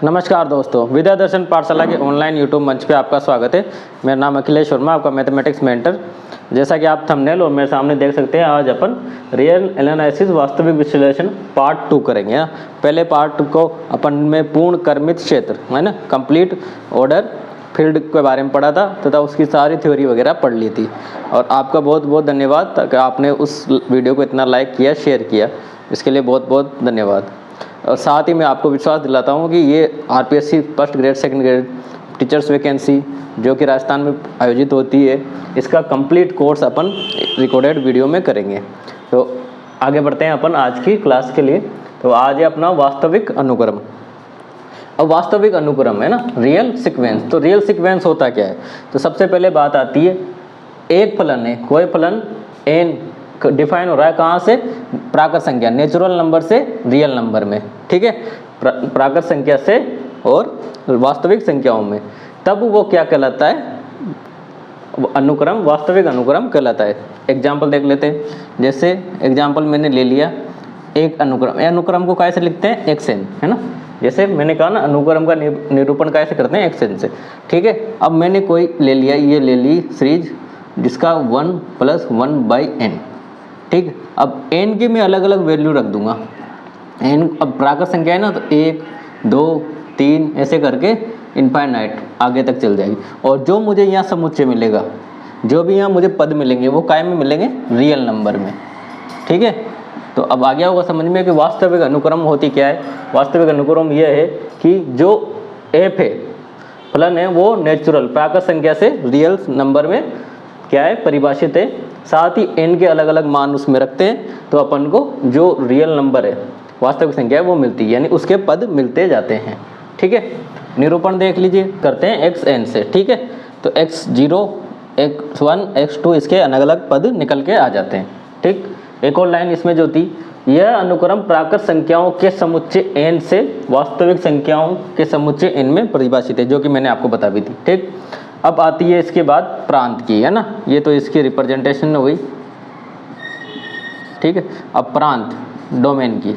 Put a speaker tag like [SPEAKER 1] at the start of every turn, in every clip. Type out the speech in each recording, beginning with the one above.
[SPEAKER 1] नमस्कार दोस्तों, विद्या दर्शन पाठशाला के ऑनलाइन यूट्यूब मंच पे आपका स्वागत है। मेरा नाम अखिलेश वर्मा, आपका मैथमेटिक्स मेंटर। जैसा कि आप थंबनेल और मेरे सामने देख सकते हैं, आज अपन रियल एनालिसिस वास्तविक विश्लेषण पार्ट 2 करेंगे। पहले पार्ट को अपन में पूर्ण क्रमित क्षेत्र है ना, कंप्लीट ऑर्डर फील्ड के बारे में पढ़ा था तथा उसकी सारी थ्योरी वगैरह पढ़ ली थी। और आपका बहुत बहुत धन्यवाद कि आपने उस वीडियो को इतना लाइक किया, शेयर किया, इसके लिए बहुत बहुत धन्यवाद। और साथ ही मैं आपको विश्वास दिलाता हूँ कि ये RPSC first grade second grade teachers vacancy जो कि राजस्थान में आयोजित होती है, इसका कंप्लीट कोर्स अपन रिकॉर्डेड वीडियो में करेंगे। तो आगे बढ़ते हैं अपन आज की क्लास के लिए। तो आज है अपना वास्तविक अनुक्रम। अब वास्तविक अनुक्रम है ना, रियल सीक्वेंस। तो रियल सीक्वेंस होता क्या है? तो सबसे पहले बात आती है, एक फलन है, कोई फलन एन डिफाइन हो रहा है कहाँ से? प्राकृत संख्या, नेचुरल नंबर से रियल नंबर में, ठीक है, प्राकृत संख्या से और वास्तविक संख्याओं में। तब वो क्या कहलाता है? अनुक्रम, वास्तविक अनुक्रम कहलाता है। एग्जाम्पल देख लेते हैं। जैसे एग्जाम्पल मैंने ले लिया एक अनुक्रम। अनुक्रम को कैसे लिखते हैं? एक्स एन, है ना। जैसे मैंने कहा ना, अनुक्रम का निरूपण कैसे करते हैं? एक्स एन से, ठीक है। अब मैंने कोई ले लिया, ये ले ली सीरीज जिसका 1 + 1/n, ठीक। अब n की मैं अलग अलग वैल्यू रख दूंगा। n अब प्राकृत संख्या है ना, तो 1 2 3 ऐसे करके इनफाइनाइट आगे तक चल जाएगी। और जो मुझे यहाँ समुच्चय मिलेगा, जो भी यहाँ मुझे पद मिलेंगे, वो काय में मिलेंगे? रियल नंबर में, ठीक है। तो अब आ गया होगा समझ में कि वास्तविक अनुक्रम होती क्या है। वास्तविक अनुक्रम यह है कि जो एफ है, फलन है, वो नेचुरल प्राकृत संख्या से रियल नंबर में क्या है? परिभाषित है। साथ ही n के अलग अलग मान उसमें रखते हैं, तो अपन को जो रियल नंबर है, वास्तविक संख्या है, वो मिलती है, यानी उसके पद मिलते जाते हैं, ठीक है। निरूपण देख लीजिए, करते हैं एक्स एन से, ठीक है। तो x0 x1 x2 इसके अलग अलग पद निकल के आ जाते हैं, ठीक। एक और लाइन इसमें जो थी, यह अनुक्रम प्राकृत संख्याओं के समुच्चय n से वास्तविक संख्याओं के समुच्चय n में परिभाषित है, जो कि मैंने आपको बता दी थी, ठीक। अब आती है इसके बाद प्रांत की, है ना। ये तो इसकी रिप्रेजेंटेशन हो गई, ठीक है। अब प्रांत, डोमेन की।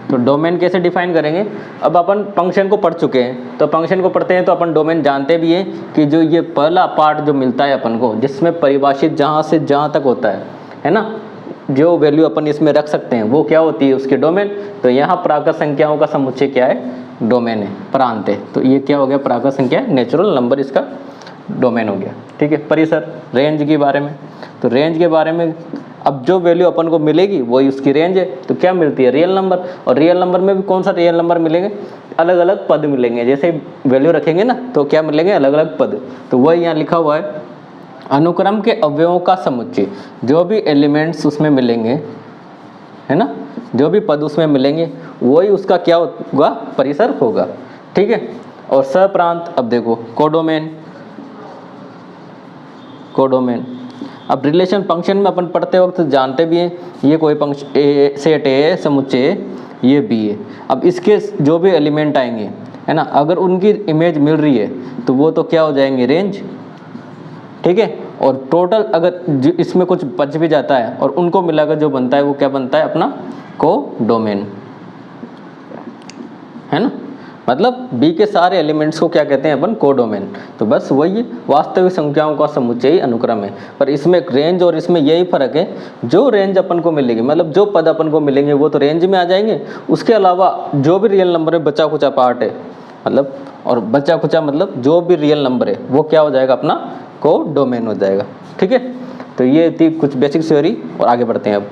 [SPEAKER 1] तो डोमेन कैसे डिफाइन करेंगे? अब अपन फंक्शन को पढ़ चुके हैं, तो फंक्शन को पढ़ते हैं तो अपन डोमेन जानते भी हैं कि जो ये पहला पार्ट जो मिलता है अपन को, जिसमें परिभाषित जहाँ से जहाँ तक होता है ना, जो वैल्यू अपन इसमें रख सकते हैं, वो क्या होती है? उसके डोमेन। तो यहाँ प्राकृत संख्याओं का समुच्चय क्या है? डोमेन है, प्रांत है। तो ये क्या हो गया? प्राकृत संख्या, नेचुरल नंबर इसका डोमेन हो गया, ठीक है। परिसर, रेंज के बारे में। तो रेंज के बारे में, अब जो वैल्यू अपन को मिलेगी वही उसकी रेंज है। तो क्या मिलती है? Real number. और रियल नंबर में भी कौन सा रियल नंबर मिलेंगे? अलग अलग पद मिलेंगे। जैसे वैल्यू रखेंगे ना, तो क्या मिलेंगे? अलग अलग पद। तो वही यहाँ लिखा हुआ है, अनुक्रम के अवयवों का समुच्चय, जो भी एलिमेंट्स उसमें मिलेंगे, है ना, जो भी पद उसमें मिलेंगे, वही उसका क्या होगा? परिसर होगा, ठीक है। और सप्रांत, अब देखो कोडोमेन, कोडोमेन। अब रिलेशन फंक्शन में अपन पढ़ते वक्त जानते भी हैं, ये कोई फंक्शन ए सेट है, समुच्चय है, ये बी है। अब इसके जो भी एलिमेंट आएंगे, है ना, अगर उनकी इमेज मिल रही है तो वो तो क्या हो जाएंगे? रेंज, ठीक है। और टोटल अगर इसमें कुछ बच भी जाता है और उनको मिलाकर जो बनता है, वो क्या बनता है? अपना कोडोमेन, है ना। मतलब बी के सारे एलिमेंट्स को क्या कहते हैं अपन? कोडोमेन। तो बस वही वास्तविक संख्याओं का समुच्चय ही अनुक्रम है। पर इसमें रेंज और इसमें यही फर्क है, जो रेंज अपन को मिलेगी, मतलब जो पद अपन को मिलेंगे वो तो रेंज में आ जाएंगे। उसके अलावा जो भी रियल नंबर में बचा खुचा पार्ट है, मतलब, और बचा खुचा मतलब जो भी रियल नंबर है, वो क्या हो जाएगा? अपना कोडोमेन हो जाएगा, ठीक है। तो ये थी कुछ बेसिक थ्योरी, और आगे बढ़ते हैं अब।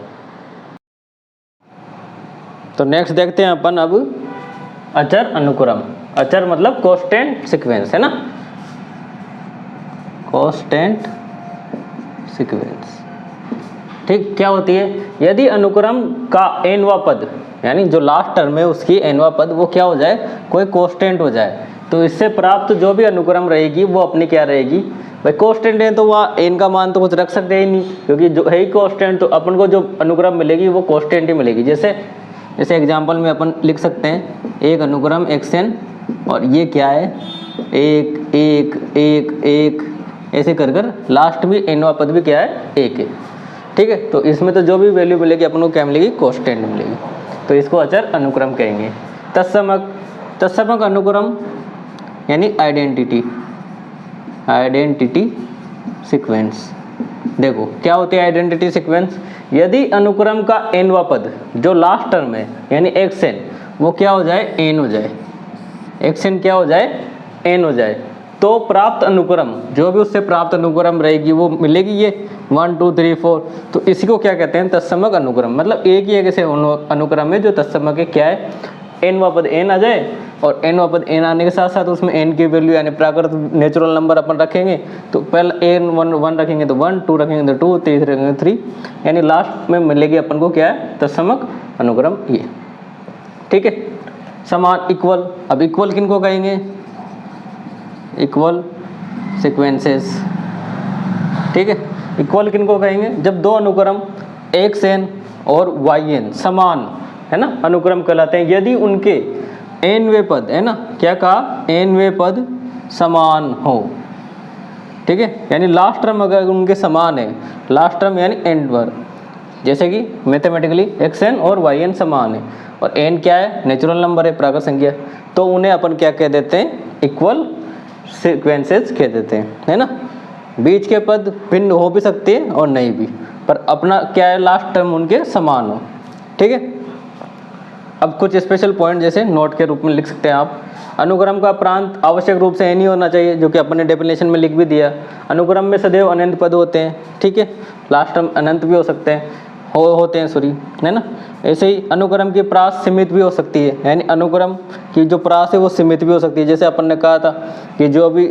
[SPEAKER 1] तो नेक्स्ट देखते हैं अपन अब अचर अनुक्रम। अचर मतलब कांस्टेंट सीक्वेंस, है ना, कांस्टेंट सीक्वेंस, ठीक। क्या होती है? यदि अनुक्रम का nवां पद, यानी जो लास्ट टर्म है उसकी nवां पद, वो क्या हो जाए? कोई कांस्टेंट हो जाए, तो इससे प्राप्त जो भी अनुक्रम रहेगी वो अपनी क्या रहेगी? भाई कांस्टेंट है तो वहाँ n का मान तो कुछ रख सकते ही नहीं, क्योंकि जो है ही कांस्टेंट, तो अपन को जो अनुक्रम मिलेगी वो कांस्टेंट ही मिलेगी। जैसे एग्जांपल में अपन लिख सकते हैं, एक अनुक्रम xn, और ये क्या है? 1 1 1 1 ऐसे कर कर लास्ट में nवां पद भी क्या है? 1 है। ठीक है। तो इसमें तो जो भी वैल्यू मिलेगी अपन को क्या मिलेगी, कांस्टेंट मिलेगी, तो इसको अचर अनुक्रम कहेंगे। तत्समक अनुक्रम यानी आइडेंटिटी सीक्वेंस। देखो क्या होती है आइडेंटिटी सीक्वेंस, यदि अनुक्रम का nवां पद जो लास्ट टर्म है यानी xn वो क्या हो जाए, n हो जाए, xn क्या हो जाए, n हो जाए, तो प्राप्त अनुक्रम जो भी उससे प्राप्त अनुक्रम रहेगी वो मिलेगी ये 1 2 3 4। तो इसी को क्या कहते हैं, तत्समक अनुक्रम। मतलब एक ही एक ऐसे अनुक्रम है जो तत्समक है, क्या है, nवां पद n आ जाए, और nवां पद n आने के साथ साथ उसमें n की वैल्यू यानी प्राकृत नेचुरल नंबर अपन रखेंगे, तो पहले n 1 रखेंगे तो 1, 2 रखेंगे तो 2, 3 रखेंगे 3, यानी लास्ट में मिलेगी अपन को क्या है, तत्समक अनुक्रम ये। ठीक है, समान इक्वल। अब इक्वल किनको कहेंगे, इक्वल सीक्वेंसेस। ठीक है, इक्वल किनको कहेंगे, जब दो अनुक्रम xn और yn समान है ना अनुक्रम कहलाते हैं, यदि उनके nवें पद है ना, क्या कहा, nवें पद समान हो। ठीक है, यानी लास्ट टर्म अगर उनके समान है, लास्ट टर्म यानी एंड वर्ड, जैसे कि मैथमेटिकली xn और yn समान है और n क्या है, नेचुरल नंबर है, प्राकृत संख्या, तो उन्हें अपन क्या कह देते हैं, इक्वल सीक्वेंसेस कह देते हैं, है ना। बीच के पद भिन्न हो भी सकते हैं और नहीं भी, पर अपना क्या है, लास्ट टर्म उनके समान हो। ठीक है, अब कुछ स्पेशल पॉइंट जैसे नोट के रूप में लिख सकते हैं आप। अनुक्रम का प्रांत आवश्यक रूप से n ही होना चाहिए, जो कि अपन ने डेफिनेशन में लिख भी दिया। अनुक्रम में सदैव अनंत पद होते हैं, ठीक है, लास्ट टर्म अनंत भी हो सकते हैं, होते हैं सॉरी, है ना। ऐसे ही अनुक्रम की प्रास सीमित भी हो सकती है, यानी अनुक्रम की जो प्रास है वो सीमित भी हो सकती है। जैसे अपन ने कहा था कि जो भी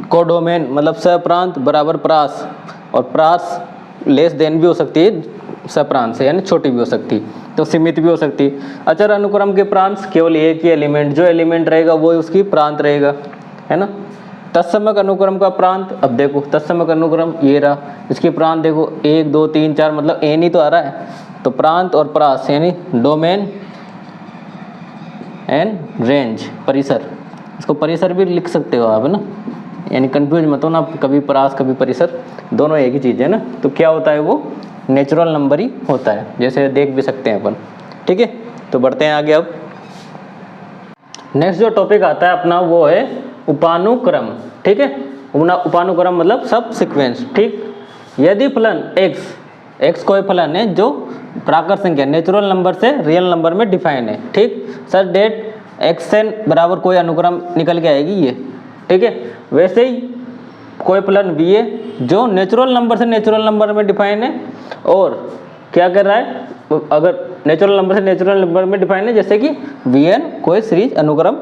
[SPEAKER 1] कोडोमेन मतलब सप्रांत बराबर प्रास, और प्रास लेस देन भी हो सकती है सप्रांत से, यानी छोटी भी हो सकती है, तो सीमित भी हो सकती है। अचर अनुक्रम के प्रांत केवल एक ही एलिमेंट, जो एलिमेंट रहेगा वो उसकी प्रांत रहेगा, है ना। तत्समक अनुक्रम का प्रांत, अब देखो तत्समक अनुक्रम ये रहा, इसकी प्रांत देखो 1 2 3 4, मतलब n ही तो आ रहा है, तो प्रांत और प्रास यानी डोमेन एंड रेंज, परिसर, इसको परिसर भी लिख सकते हो आप, है ना, यानी कंफ्यूज मत हो ना, कभी प्रास कभी परिसर, दोनों एक ही चीज़ है ना। तो क्या होता है, वो नेचुरल नंबर ही होता है, जैसे देख भी सकते हैं अपन। ठीक है, तो बढ़ते हैं आगे। अब नेक्स्ट जो टॉपिक आता है अपना वो है उपानुक्रम। ठीक है, उपानुक्रम मतलब सब सीक्वेंस। ठीक, यदि फलन x कोई फलन है जो प्राकृत संख्या नेचुरल नंबर से रियल नंबर में डिफाइन है, ठीक, सच डेट xn बराबर कोई अनुक्रम निकल के आएगी ये। ठीक है, वैसे ही कोई फलन v है जो नेचुरल नंबर से नेचुरल नंबर में डिफाइन है, और क्या कर रहा है, अगर नेचुरल नंबर से नेचुरल नंबर में डिफाइन है, जैसे कि vn कोई सीरीज अनुक्रम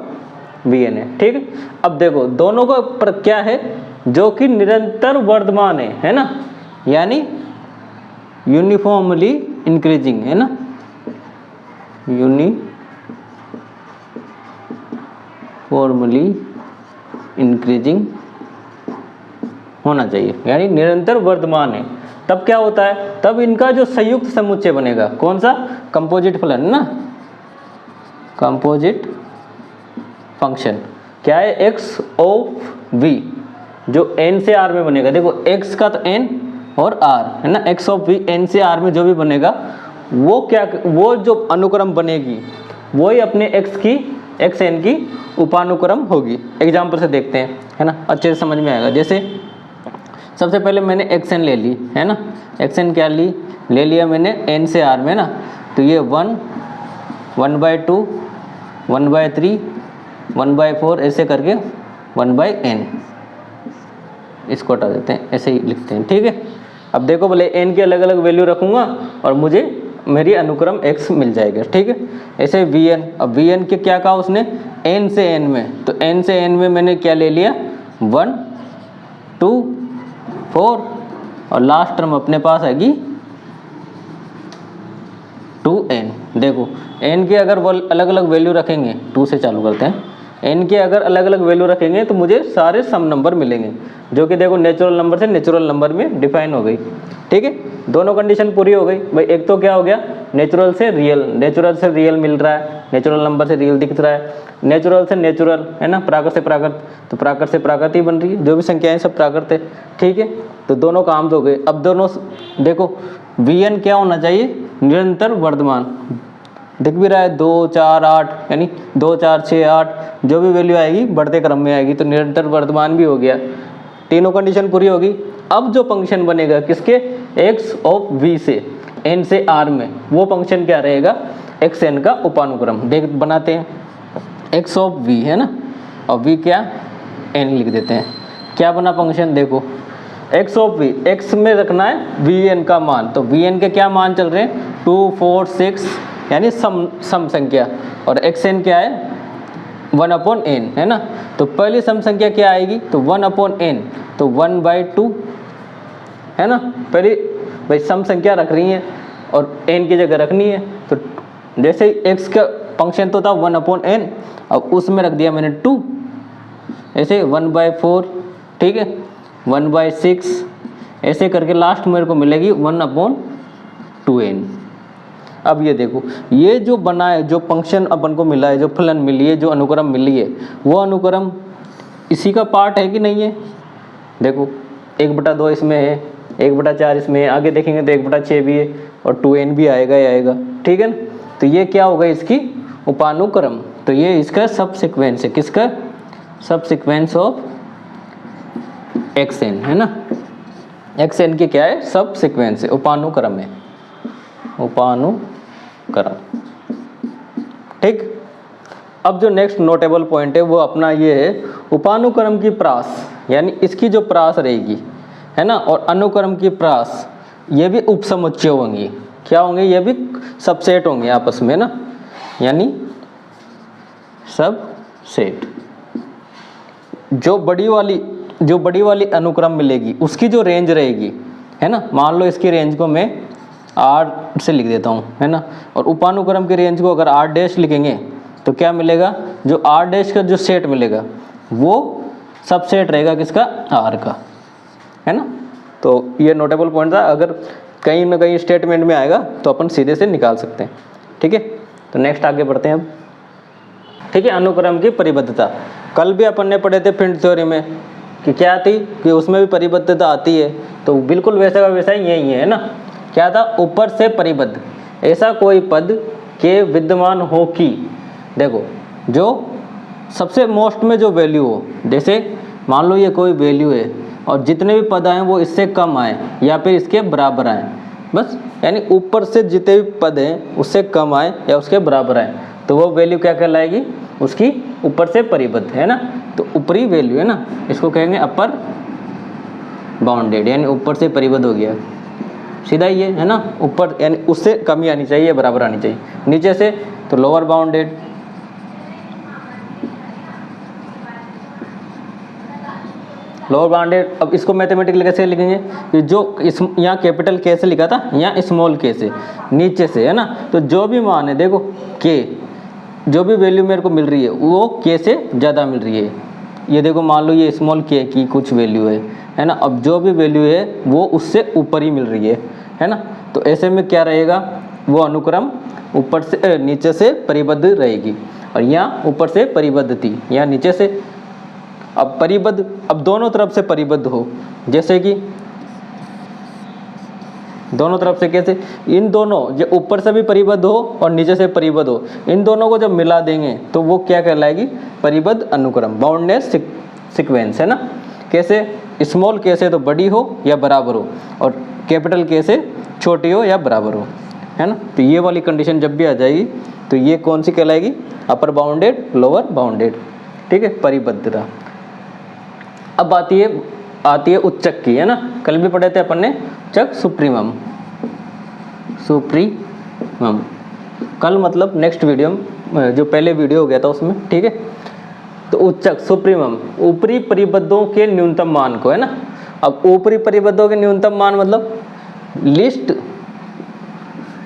[SPEAKER 1] vn है। ठीक है, अब देखो दोनों को पर क्या है, जो कि निरंतर वर्धमान है ना, यानी यूनिफॉर्मली इंक्रीजिंग, है ना, यूनिफॉर्मली इंक्रीजिंग होना चाहिए, यानी निरंतर वर्धमान है। तब क्या होता है, तब इनका जो संयुक्त समुच्चय बनेगा, कौन सा, कंपोजिट फलन ना, कंपोजिट फंक्शन क्या है, x ऑफ v, जो n से r में बनेगा। देखो x का तो n और r है ना, x ऑफ v n से r में जो भी बनेगा वो क्या, वो जो अनुक्रम बनेगी वही अपने xn की उपानुक्रम होगी। एग्जाम्पल से देखते हैं, है ना, अच्छे से समझ में आएगा। जैसे सबसे पहले मैंने xn ले ली, है ना, xn क्या ले लिया मैंने n से r में ना, तो ये 1 1/2 1/3 1/4 ऐसे करके 1/n, इसको हटा देते हैं, ऐसे ही लिखते हैं। ठीक है, अब देखो भले n की अलग अलग वैल्यू रखूँगा और मुझे मेरी अनुक्रम x मिल जाएगा। ठीक है, ऐसे vn, अब vn के क्या कहा उसने, n से n में, तो n से n में मैंने क्या ले लिया, 1 2 4, और लास्ट टर्म अपने पास आएगी 2n। देखो n के अगर वो अलग अलग वैल्यू रखेंगे, 2 से चालू करते हैं, n के अगर अलग अलग वैल्यू रखेंगे तो मुझे सारे सम नंबर मिलेंगे, जो कि देखो नेचुरल नंबर से नेचुरल नंबर में डिफाइन हो गई। ठीक है, दोनों कंडीशन पूरी हो गई भाई। एक तो क्या हो गया, नेचुरल से रियल मिल रहा है, नेचुरल नंबर से रियल दिख रहा है, नेचुरल से नेचुरल है ना, प्राकृत से प्राकृत, तो प्राकृत से प्राकृत ही बन रही है, जो भी संख्याएं सब प्राकृत है। ठीक है, तो दोनों काम तो हो गए। अब दोनों देखो Vn क्या होना चाहिए, निरंतर वर्धमान, दिख भी रहा है 2 4 8, यानी 2 4 6 8 जो भी वैल्यू आएगी बढ़ते क्रम में आएगी, तो निरंतर वर्धमान भी हो गया, तीनों कंडीशन पूरी होगी। अब जो फंक्शन बनेगा किसके, x ऑफ v से n से r में, वो फंक्शन क्या रहेगा, xn का उपानुक्रम। देख बनाते हैं, x ऑफ v है ना, और v क्या, n लिख देते हैं। क्या बना फंक्शन, देखो x ऑफ v, x में रखना है vn का मान, तो vn के क्या मान चल रहे हैं 2 4 6, यानी सम संख्या, और xn क्या है 1/n है ना। तो पहली सम संख्या क्या आएगी, तो 1/n, तो 1/2 है ना। पहले भाई सम संख्या रख रही है और n की जगह रखनी है, तो जैसे ही x का फंक्शन तो था 1/n, अब उसमें रख दिया मैंने 2, ऐसे 1/4, ठीक है 1/6, ऐसे करके लास्ट मेरे को मिलेगी 1/2n। अब ये देखो, ये जो बना है, जो फंक्शन अपन को मिला है, जो फलन मिली है, जो अनुक्रम मिली है, वो अनुक्रम इसी का पार्ट है कि नहीं है। देखो 1/2 इसमें है, 1/4 इसमें है, आगे देखेंगे तो 1/6 भी है, और 2n भी आएगा ही आएगा, ठीक है ना। तो ये क्या होगा, इसकी उपानुक्रम, तो ये इसका सब सिक्वेंस है, किसका, सब सिक्वेंस ऑफ xn है ना। xn के क्या है, सब सिक्वेंस है, उपानुक्रम है, उपानुक्रम। ठीक, अब जो नेक्स्ट नोटेबल पॉइंट है वो अपना ये है, उपानुक्रम की प्रास, यानी इसकी जो प्रास रहेगी है ना, और अनुक्रम की प्रास, ये भी उपसमुच्चय होंगी। क्या होंगे, ये भी सबसेट होंगे आपस में ना, यानी सब सेट। जो बड़ी वाली अनुक्रम मिलेगी उसकी जो रेंज रहेगी है ना, मान लो इसकी रेंज को मैं r से लिख देता हूँ है ना, और उपानुक्रम की रेंज को अगर r' लिखेंगे तो क्या मिलेगा, जो r' का जो सेट मिलेगा वो सबसेट रहेगा किसका, r का, है ना। तो ये नोटेबल पॉइंट था, अगर कहीं ना कहीं स्टेटमेंट में आएगा तो अपन सीधे से निकाल सकते हैं। ठीक है, तो नेक्स्ट आगे बढ़ते हैं अब। ठीक है, अनुक्रम की परिबद्धता, कल भी अपन ने पढ़े थे फिल्ड थ्योरी में कि क्या थी, कि उसमें भी परिबद्धता आती है, तो बिल्कुल वैसा का वैसा ही यही है ना। क्या था, ऊपर से परिबद्ध, ऐसा कोई पद के विद्यमान हो कि, देखो जो सबसे मोस्ट में जो वैल्यू हो, जैसे मान लो ये कोई वैल्यू है और जितने भी पद आए वो इससे कम आए या फिर इसके बराबर आए, बस, यानी ऊपर से जितने भी पद हैं उससे कम आए या उसके बराबर आए, तो वो वैल्यू क्या कहलाएगी, उसकी ऊपर से परिबद्ध है ना। तो ऊपरी वैल्यू है ना, इसको कहेंगे अपर बाउंडेड, यानी ऊपर से परिबद्ध हो गया, सीधा ही है ना। ऊपर यानी उससे कमी आनी चाहिए, बराबर आनी चाहिए, नीचे से तो लोअर बाउंडेड। लोअर बाउंडेड, अब इसको मैथमेटिकली कैसे लिखेंगे, कि जो इस यहाँ कैपिटल के से लिखा था, यहाँ स्मॉल के से, नीचे से है ना। तो जो भी मान है, देखो के, जो भी वैल्यू मेरे को मिल रही है वो के से ज़्यादा मिल रही है। ये देखो मान लो ये स्मॉल के की कुछ वैल्यू है ना, अब जो भी वैल्यू है वो उससे ऊपर ही मिल रही है ना। तो ऐसे में क्या रहेगा, वो अनुक्रम ऊपर से नीचे से परिबद्ध रहेगी, और यहाँ ऊपर से परिबद्ध थी, यहाँ नीचे से। अब परिबद्ध, अब दोनों तरफ से परिबद्ध हो, जैसे कि दोनों तरफ से कैसे, इन दोनों, जो ऊपर से भी परिबद्ध हो और नीचे से परिबद्ध हो, इन दोनों को जब मिला देंगे तो वो क्या कहलाएगी, परिबद्ध अनुक्रम, बाउंडेड सीक्वेंस है ना। कैसे, स्मॉल के से तो बड़ी हो या बराबर हो, और कैपिटल के से छोटी हो या बराबर हो, है ना। तो ये वाली कंडीशन जब भी आ जाएगी तो ये कौन सी कहलाएगी, अपर बाउंडेड, लोअर बाउंडेड। ठीक है, परिबद्धता। अब आती है उच्चक की, है ना, कल भी पढ़े थे अपन ने, उच्चक सुप्रीमम, कल मतलब नेक्स्ट वीडियो में, जो पहले वीडियो हो गया था उसमें, ठीक है। तो उच्चक सुप्रीमम, ऊपरी परिबद्धों के न्यूनतम मान को, है ना। अब ऊपरी परिबद्धों के न्यूनतम मान मतलब लिस्ट,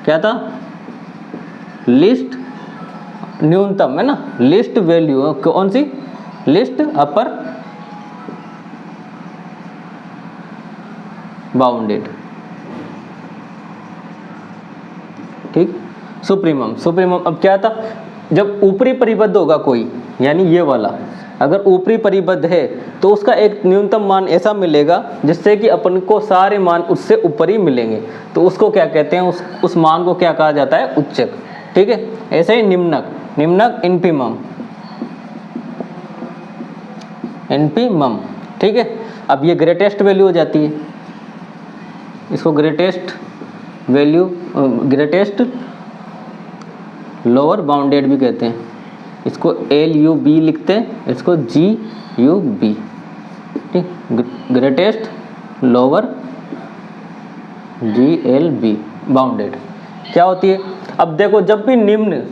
[SPEAKER 1] क्या था, लिस्ट न्यूनतम, है ना, लिस्ट वैल्यू कौन सी, लिस्ट अपर बाउंडेड, ठीक। सुप्रीमम, सुप्रीमम अब क्या था, जब ऊपरी परिबद्ध होगा कोई, यानी ये वाला अगर ऊपरी परिबद्ध है तो उसका एक न्यूनतम मान ऐसा मिलेगा जिससे कि अपन को सारे मान उससे ऊपर ही मिलेंगे, तो उसको क्या कहते हैं, उस मान को क्या कहा जाता है, उच्चक। ठीक है। ऐसे ही निम्नक, निम्नक इन्फीमम, इन्फीमम। ठीक है। अब ये ग्रेटेस्ट वैल्यू हो जाती है, इसको greatest value, greatest lower bounded भी कहते हैं, इसको LUB लिखते हैं, इसको GUB। ठीक। ग्रेटेस्ट लोअर GLB बाउंडेड क्या होती है। अब देखो जब भी निम्न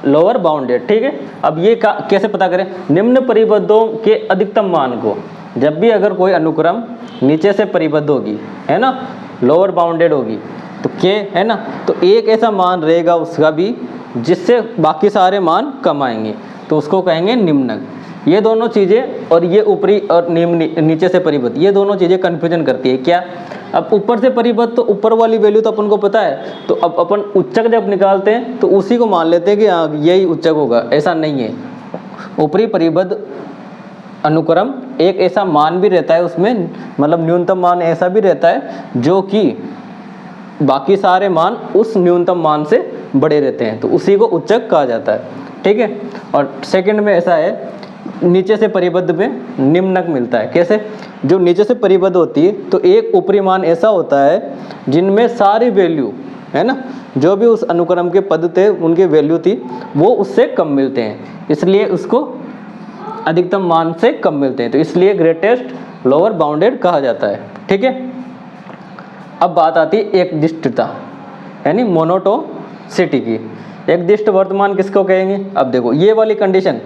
[SPEAKER 1] लोअर बाउंडेड, ठीक है। अब ये कैसे पता करें, निम्न परिबद्धों के अधिकतम मान को, जब भी अगर कोई अनुक्रम नीचे से परिबद्ध होगी, है ना, लोअर बाउंडेड होगी, तो के, है ना, तो एक ऐसा मान रहेगा उसका भी जिससे बाकी सारे मान कम आएंगे, तो उसको कहेंगे निम्नक। ये दोनों चीज़ें, और ये ऊपरी और निम्न, नीचे से परिबद्ध, ये दोनों चीज़ें कन्फ्यूजन करती है क्या। अब ऊपर से परिबद्ध तो ऊपर वाली वैल्यू तो अपन को पता है, तो अब अपन उच्चक जब निकालते हैं तो उसी को मान लेते हैं कि हाँ यही उच्चक होगा, ऐसा नहीं है। ऊपरी परिबद्ध अनुक्रम एक ऐसा मान भी रहता है उसमें, मतलब न्यूनतम मान ऐसा भी रहता है जो कि बाकी सारे मान उस न्यूनतम मान से बड़े रहते हैं, तो उसी को उच्चक कहा जाता है। ठीक है। और सेकंड में ऐसा है, नीचे से परिबद्ध में निम्नक मिलता है। कैसे, जो नीचे से परिबद्ध होती है तो एक ऊपरी मान ऐसा होता है जिनमें सारी वैल्यू, है ना, जो भी उस अनुक्रम के पद थे उनकी वैल्यू थी वो उससे कम मिलते हैं, इसलिए उसको अधिकतम मान से कम मिलते हैं, तो इसलिए ग्रेटेस्ट लोअर बाउंडेड कहा जाता है। ठीक है। अब बात आती है एकदिष्टता, यानी मोनोटोसिटी की। एकदिष्ट वर्तमान किसको कहेंगे। अब देखो ये वाली कंडीशन,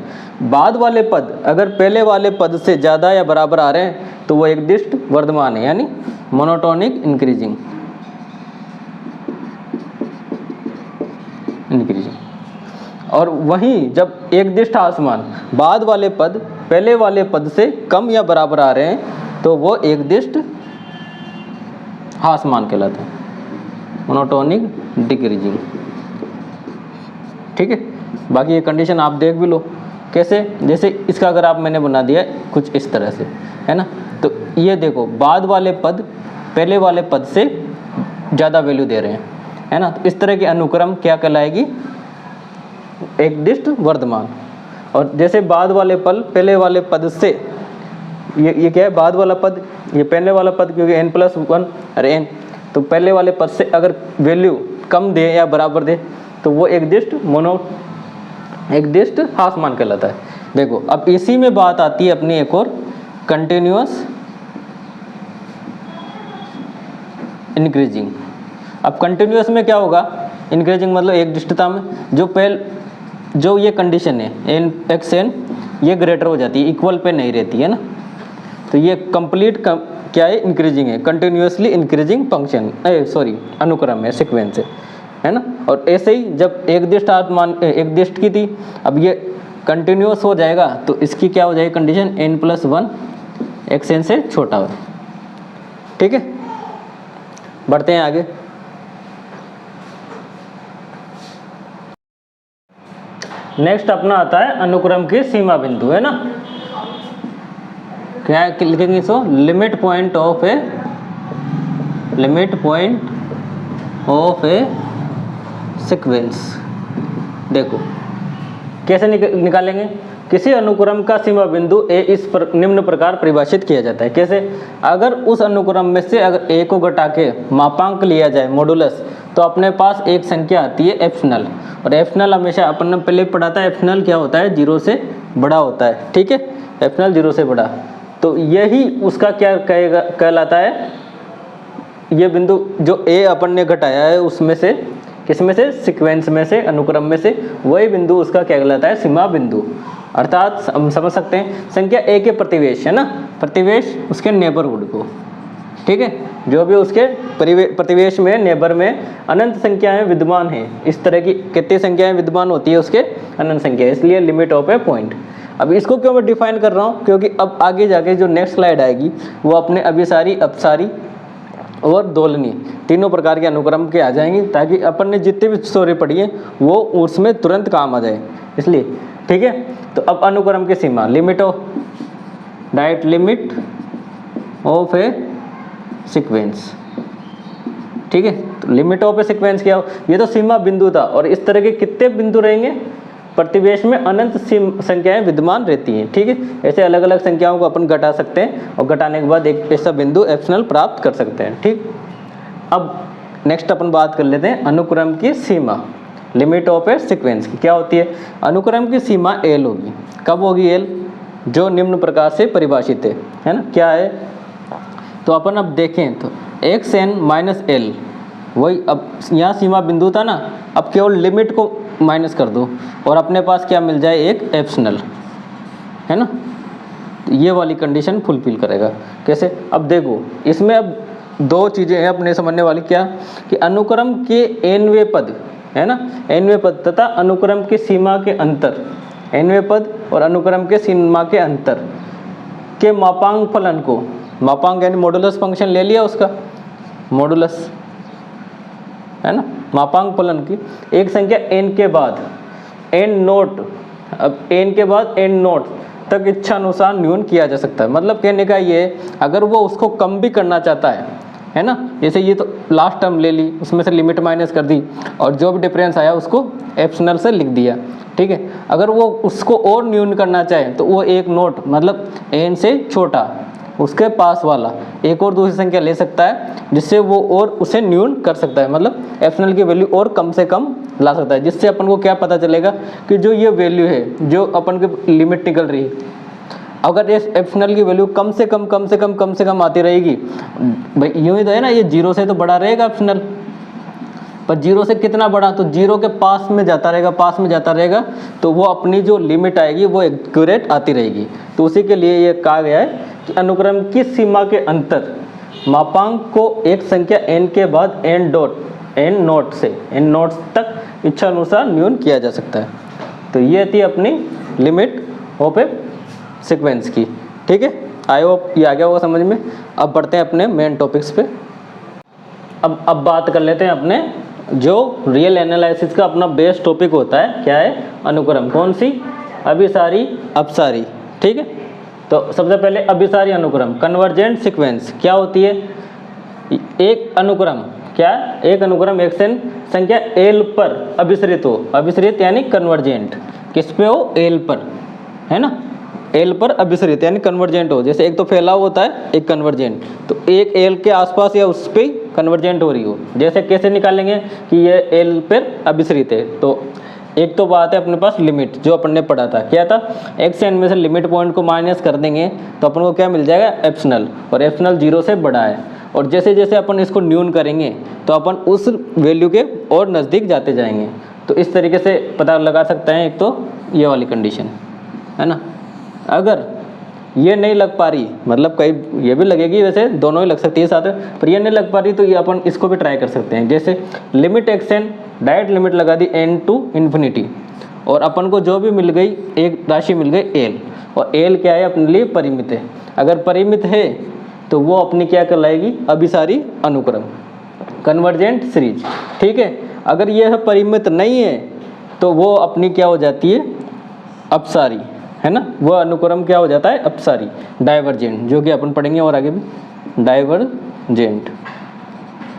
[SPEAKER 1] बाद वाले पद अगर पहले वाले पद से ज़्यादा या बराबर आ रहे हैं तो वो एकदिष्ट वर्तमान है, यानी मोनोटोनिक इंक्रीजिंग, और वहीं जब एकदिष्ट ह्रासमान, बाद वाले पद पहले वाले पद से कम या बराबर आ रहे हैं तो वो एकदिष्ट ह्रासमान कहलाता है, मोनोटोनिक डिक्रीजिंग। ठीक है। बाकी ये कंडीशन आप देख भी लो कैसे, जैसे इसका अगर आप मैंने बना दिया कुछ इस तरह से, है ना, तो ये देखो बाद वाले पद पहले वाले पद से ज़्यादा वैल्यू दे रहे हैं, है ना, तो इस तरह की अनुक्रम क्या कहलाएगी, एकदिष्ट वर्तमान। और जैसे बाद वाले पद पहले वाले पद से, ये क्या है, बाद वाला पद, ये पहले वाला पद, क्योंकि n+1 अरे n, तो पहले वाले पद से अगर वैल्यू कम दे या बराबर दे तो वो एकदिष्ट एकदिष्ट ह्रासमान कहलाता है। देखो अब इसी में बात आती है अपनी एक और, कंटिन्यूअस इंक्रीजिंग। अब कंटिन्यूअस में क्या होगा, इंक्रीजिंग मतलब एकदिष्टता में जो ये कंडीशन है n(x(n) ये ग्रेटर हो जाती है, इक्वल पे नहीं रहती है ना, तो ये कंप्लीट क्या है, इंक्रीजिंग है, कंटिन्यूअसली इंक्रीजिंग फंक्शन, अनुक्रम है, सीक्वेंस है ना। और ऐसे ही जब एकदिष्ट की थी, अब ये कंटिन्यूअस हो जाएगा तो इसकी क्या हो जाएगी कंडीशन, n+1 xn से छोटा हो। ठीक है। बढ़ते हैं आगे। नेक्स्ट अपना आता है अनुक्रम की सीमा बिंदु, है ना, क्या लिखेंगे इसको, limit point of a sequence. देखो कैसे निकालेंगे, किसी अनुक्रम का सीमा बिंदु a निम्न प्रकार परिभाषित किया जाता है। कैसे, अगर उस अनुक्रम में से अगर a को घटा के मापांक लिया जाए, मॉडुलस, तो अपने पास एक संख्या आती है एप्सिलॉन, और एप्सिलॉन हमेशा अपन ने पहले पढ़ा था, एप्सिलॉन क्या होता है, 0 से बड़ा होता है। ठीक है, एप्सिलॉन 0 से बड़ा, तो यही उसका क्या कहलाता है, ये बिंदु जो a अपन ने घटाया है उसमें से, किसमें से, सीक्वेंस में से, अनुक्रम में से, वही बिंदु उसका क्या कहलाता है, सीमा बिंदु। अर्थात हम समझ सकते हैं संख्या a के प्रतिवेश, है ना, प्रतिवेश उसके नेबरहुड को। ठीक है, जो भी उसके प्रतिवेश में, नेबर में अनंत संख्याएं विद्यमान हैं, इस तरह की कितनी संख्याएं विद्यमान होती है उसके, अनंत संख्या, इसलिए लिमिट ऑफ ए पॉइंट। अब इसको क्यों मैं डिफाइन कर रहा हूँ, क्योंकि अब आगे जाके जो नेक्स्ट स्लाइड आएगी वो अपने अभिसारी अपसारी और दोलनीय, तीनों प्रकार के अनुक्रम के आ जाएंगे, ताकि अपन ने जितने भी स्टोरी पढ़ी है वो उसमें तुरंत काम आ जाए इसलिए। ठीक है, तो अब अनुक्रम की सीमा, limit of direct limit of a sequence. ठीक है, तो लिमिट ऑफ ए सीक्वेंस क्या हो, ये तो सीमा बिंदु था, और इस तरह के कितने बिंदु रहेंगे, प्रतिवेश में अनंत संख्याएं विद्यमान रहती हैं। ठीक है, ऐसे अलग अलग संख्याओं को अपन घटा सकते हैं और घटाने के बाद एक ऐसा बिंदु एप्सिलॉन प्राप्त कर सकते हैं। ठीक, अब नेक्स्ट अपन बात कर लेते हैं अनुक्रम की सीमा, लिमिट ऑफ ए सीक्वेंस की क्या होती है। अनुक्रम की सीमा एल होगी। कब होगी एल, जो निम्न प्रकार से परिभाषित है ना, क्या है, तो अपन अब देखें तो एक्स एन माइनस एल, वही अब यहाँ सीमा बिंदु था ना, अब केवल लिमिट को माइनस कर दो और अपने पास क्या मिल जाए, एक एप्सिलॉन, है ना। तो ये वाली कंडीशन फुलफिल करेगा। कैसे, अब देखो इसमें अब दो चीज़ें हैं अपने समझने वाली, क्या कि अनुक्रम के एनवें पद, है ना, एनवें पद तथा अनुक्रम की सीमा के अंतर, एनवें पद और अनुक्रम के सीमा के अंतर के मापांक फलन को, मापांक यानी मॉडुलस फंक्शन ले लिया उसका, मॉडुलस, है ना, मापांक फलन की एक संख्या n के बाद n नोट, अब n के बाद n नोट तक इच्छा अनुसार न्यून किया जा सकता है। मतलब कहने का ये, अगर वो उसको कम भी करना चाहता है ना, जैसे ये तो लास्ट टर्म ले ली, उसमें से लिमिट माइनस कर दी और जो भी डिफरेंस आया उसको एप्सिलॉन से लिख दिया। ठीक है, अगर वो उसको और न्यून करना चाहे तो वो एक नोट, मतलब n से छोटा उसके पास वाला एक और दूसरी संख्या ले सकता है, जिससे वो और उसे न्यून कर सकता है, मतलब एप्सिलॉन की वैल्यू और कम से कम ला सकता है। जिससे अपन को क्या पता चलेगा कि जो ये वैल्यू है, जो अपन की लिमिट निकल रही है, अगर इस एप्सिलॉन की वैल्यू कम से कम आती रहेगी, भाई यूँ ही तो है ना, ये जीरो से तो बड़ा रहेगा एप्सिलॉन, पर जीरो से कितना बड़ा, तो जीरो के पास में जाता रहेगा, तो वो अपनी जो लिमिट आएगी वो एक्यूरेट आती रहेगी। तो उसी के लिए ये कहा गया है कि अनुक्रम की सीमा के अंतर मापांक को एक संख्या n के बाद n नोट से n नोट तक इच्छा अनुसार न्यून किया जा सकता है। तो ये थी अपनी लिमिट ऑफ ए सीक्वेंस की। ठीक है, आई होप ये आ गया होगा समझ में। अब बढ़ते हैं अपने मेन टॉपिक्स पे। अब बात कर लेते हैं अपने जो रियल एनालिसिस का अपना बेस टॉपिक होता है, क्या है, अनुक्रम। कौन सी, अभिसारी अपसारी। ठीक है, तो सबसे पहले अभिसारी अनुक्रम, कन्वर्जेंट सीक्वेंस क्या होती है। एक अनुक्रम, क्या, एक अनुक्रम एक संख्या एल पर अभिसरित हो, अभिसरित यानी कन्वर्जेंट, किस पे हो, एल पर, है ना, एल पर अभिसरित यानी कन्वर्जेंट हो। जैसे एक तो फैलाव होता है, एक कन्वर्जेंट, तो एक एल के आसपास या उस पर कन्वर्जेंट हो रही हो। जैसे कैसे निकालेंगे कि ये एल पर अभिसरित है, तो एक तो बात है अपने पास लिमिट, जो अपन ने पढ़ा था, क्या था, एक्स से एन में से लिमिट पॉइंट को माइनस कर देंगे तो अपन को क्या मिल जाएगा, एप्सिलॉन, और एप्सिलॉन जीरो से बड़ा है। और जैसे जैसे अपन इसको न्यून करेंगे तो अपन उस वैल्यू के और नज़दीक जाते जाएंगे। तो इस तरीके से पता लगा सकते हैं। एक तो ये वाली कंडीशन है ना, अगर ये नहीं लग पा रही, मतलब कहीं ये भी लगेगी, वैसे दोनों ही लग सकती है साथ में, पर ये नहीं लग पा रही तो ये अपन इसको भी ट्राई कर सकते हैं। जैसे limit X N, direct limit लगा दी n टू इन्फिनिटी, और अपन को जो भी मिल गई, एक राशि मिल गई एल, और एल क्या है, अपने लिए परिमित है। अगर परिमित है तो वो अपनी क्या कहलाएगी, अभिसारी अनुक्रम, कन्वर्जेंट सीरीज। ठीक है, अगर यह परिमित नहीं है तो वो अपनी क्या हो जाती है, अपसारी, है ना, वह अनुक्रम क्या हो जाता है, अपसारी, डाइवर्जेंट, जो कि अपन पढ़ेंगे और आगे भी, डाइवर्जेंट।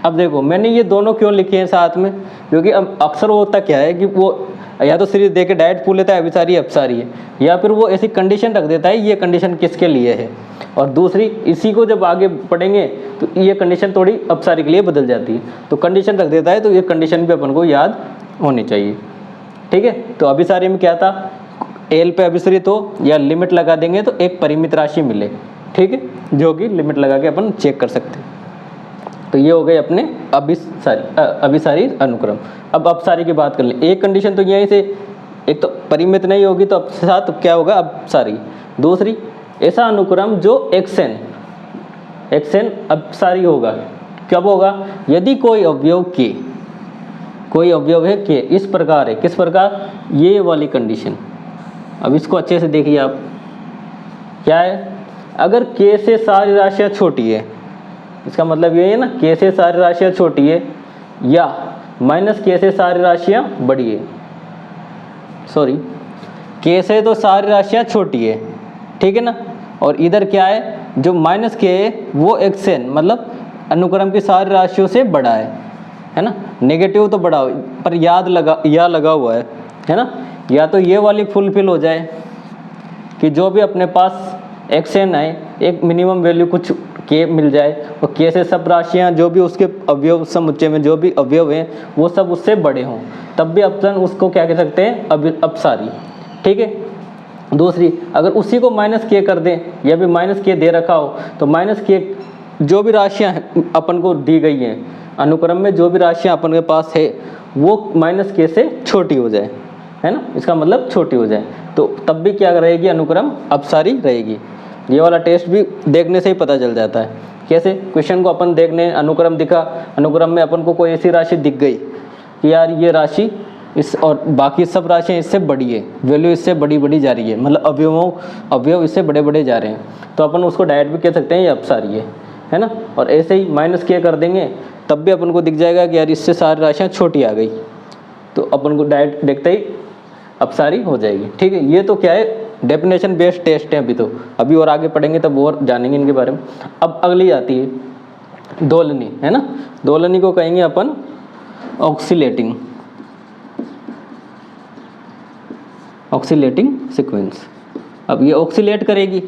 [SPEAKER 1] अब देखो मैंने ये दोनों क्यों लिखे हैं साथ में, क्योंकि अब अक्सर होता क्या है कि वो या तो सीरीज देके डायरेक्ट पूछ लेता है अभिसारी अपसारी है, या फिर वो ऐसी कंडीशन रख देता है, ये कंडीशन किसके लिए है, और दूसरी इसी को जब आगे पढ़ेंगे तो ये कंडीशन थोड़ी अपसारी के लिए बदल जाती है। तो कंडीशन रख देता है, तो ये कंडीशन भी अपन को याद होनी चाहिए। ठीक है, तो अभिसारी में क्या था, एल पे अभिसरित हो या लिमिट लगा देंगे तो एक परिमित राशि मिले। ठीक है, जो कि लिमिट लगा के अपन चेक कर सकते हैं। तो ये हो गए अपने अभिसारी अनुक्रम। अब अपसारी की बात कर लें। एक कंडीशन तो यहीं से, एक तो परिमित नहीं होगी तो अब साथ क्या होगा, अपसारी। दूसरी, ऐसा अनुक्रम जो एक्सएन अपसारी होगा। कब होगा, यदि कोई अवयव है के, इस प्रकार है, किस प्रकार, ये वाली कंडीशन। अब इसको अच्छे से देखिए आप, क्या है, अगर के से सारी राशियाँ छोटी है, इसका मतलब ये है ना, के से सारी राशियाँ छोटी है या माइनस के से सारी राशियाँ बड़ी है। सॉरी, के से तो सारी राशियाँ छोटी है, ठीक है ना, और इधर क्या है, जो माइनस के है वो xn मतलब अनुक्रम की सारी राशियों से बड़ा है ना। नेगेटिव तो बड़ा पर याद लगा हुआ है ना। या तो ये वाली फुलफिल हो जाए कि जो भी अपने पास xn आए एक मिनिमम वैल्यू कुछ के मिल जाए, और के से सब राशियाँ जो भी उसके अवयव समुच्चय में जो भी अवयव हैं वो सब उससे बड़े हों, तब भी अपन उसको क्या कह सकते हैं, अपसारी, ठीक है। दूसरी, अगर उसी को माइनस के कर दें या भी माइनस के दे रखा हो तो माइनस के जो भी राशियाँ अपन को दी गई हैं अनुक्रम में, जो भी राशियाँ अपन के पास है वो माइनस के से छोटी हो जाए, है ना, इसका मतलब छोटी हो जाए, तो तब भी क्या रहेगी, अनुक्रम अपसारी रहेगी। ये वाला टेस्ट भी देखने से ही पता चल जाता है। कैसे, क्वेश्चन को अपन देखने, अनुक्रम दिखा, अनुक्रम में अपन को कोई ऐसी राशि दिख गई कि यार ये राशि इस और बाकी सब राशियाँ इससे बड़ी है, वैल्यू इससे बड़ी जा रही है, मतलब अवयव इससे बड़े जा रहे हैं, तो अपन उसको डायरेक्ट भी कह सकते हैं ये अपसारी है ना। और ऐसे ही माइनस के कर देंगे तब भी अपन को दिख जाएगा कि यार इससे सारी राशियाँ छोटी आ गई, तो अपन को डायरेक्ट देखते ही अपसारी हो जाएगी, ठीक है। ये तो क्या है, डेफिनेशन बेस्ड टेस्ट है। अभी और आगे पढ़ेंगे तब और जानेंगे इनके बारे में। अब अगली आती है दोलनी, है ना। दोलनी को कहेंगे अपन ऑक्सीलेटिंग सीक्वेंस। अब ये ऑक्सीलेट करेगी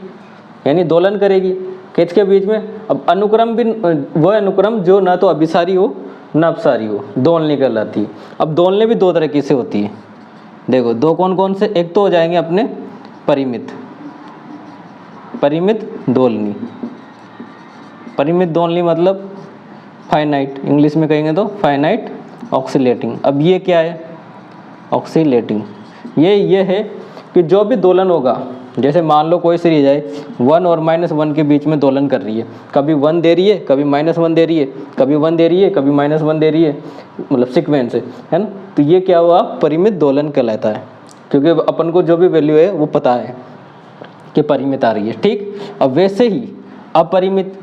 [SPEAKER 1] यानी दोलन करेगी किसके बीच में। अब अनुक्रम भी वह अनुक्रम जो ना तो अभिसारी हो ना अपसारी हो, दोलनी कहलाती है। अब दोलने भी दो तरह से होती है, देखो दो कौन कौन से, एक तो हो जाएंगे अपने परिमित दोलनी। परिमित दोलनी मतलब फाइनाइट, इंग्लिश में कहेंगे तो फाइनाइट ऑक्सीलेटिंग। अब ये क्या है, ऑक्सीलेटिंग ये है कि जो भी दोलन होगा, जैसे मान लो कोई सीरीज है 1 और -1 के बीच में दोलन कर रही है, कभी 1 दे रही है, कभी -1 दे रही है, कभी 1 दे रही है, कभी -1 दे रही है, मतलब सीक्वेंस है ना। तो ये क्या हुआ, परिमित दोलन कहलाता है, क्योंकि अपन को जो भी वैल्यू है वो पता है कि परिमित आ रही है, ठीक। अब वैसे ही अपरिमित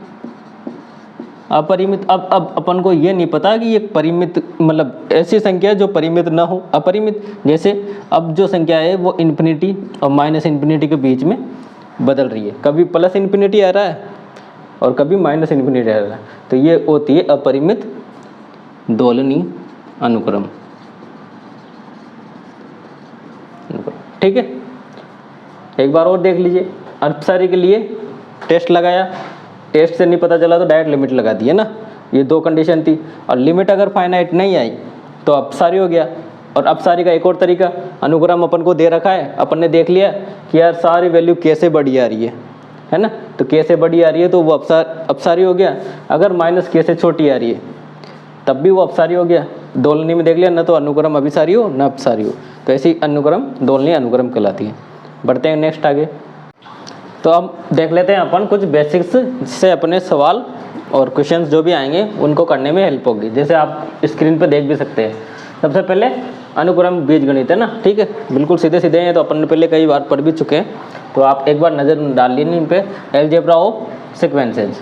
[SPEAKER 1] अब अपन को ये नहीं पता कि ये परिमित मतलब ऐसी संख्या जो परिमित ना हो, अपरिमित। जैसे अब जो संख्या है वो इन्फिनिटी और -इन्फिनिटी के बीच में बदल रही है, कभी +इन्फिनिटी आ रहा है और कभी -इन्फिनिटी आ रहा है, तो ये होती है अपरिमित दोलनी अनुक्रम, ठीक है। एक बार और देख लीजिए, अपसारी के लिए टेस्ट लगाया, टेस्ट से नहीं पता चला तो डायरेक्ट लिमिट लगा दी, है ना। ये दो कंडीशन थी, और लिमिट अगर फाइनाइट नहीं आई तो अपसारी हो गया। और अपसारी का एक और तरीका, अनुक्रम अपन को दे रखा है, अपन ने देख लिया कि यार सारी वैल्यू कैसे बड़ी आ रही है ना, तो कैसे बड़ी आ रही है तो वो अपसारी हो गया। अगर -k से छोटी आ रही है तब भी वो अपसारी हो गया। दोलनी में देख लिया, ना तो अनुक्रम अभिसारी हो ना अपसारी हो, तो ऐसी अनुक्रम दोलनी अनुक्रम कहलाती है। बढ़ते हैं नेक्स्ट आगे। तो अब देख लेते हैं अपन कुछ बेसिक्स, जिससे अपने सवाल और क्वेश्चंस जो भी आएंगे उनको करने में हेल्प होगी, जैसे आप स्क्रीन पे देख भी सकते हैं। सबसे पहले अनुक्रम बीजगणित है ना, ठीक है, बिल्कुल सीधे सीधे हैं, तो अपन ने पहले कई बार पढ़ भी चुके हैं, तो आप एक बार नज़र डाल लीजिए इन पे। अलजेब्रा ऑफ सीक्वेंसेज,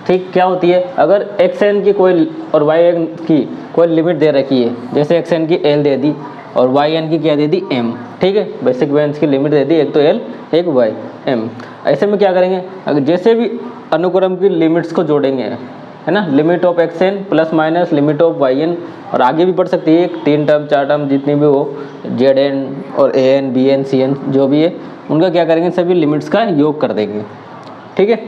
[SPEAKER 1] ठीक, क्या होती है, अगर xn की कोई और yn की कोई लिमिट दे रखी है, जैसे xn की l दे दी और yn की क्या दे दी m, ठीक है, भाई सीक्वेंस की लिमिट दे दी, एक तो l एक y m। ऐसे में क्या करेंगे, अगर जैसे भी अनुक्रम की लिमिट्स को जोड़ेंगे, है ना, limit of xn plus minus limit of yn, और आगे भी बढ़ सकती है, 3 टर्म 4 टर्म जितनी भी हो, zn और an bn cn जो भी है, उनका क्या करेंगे, सभी लिमिट्स का योग कर देंगे, ठीक है।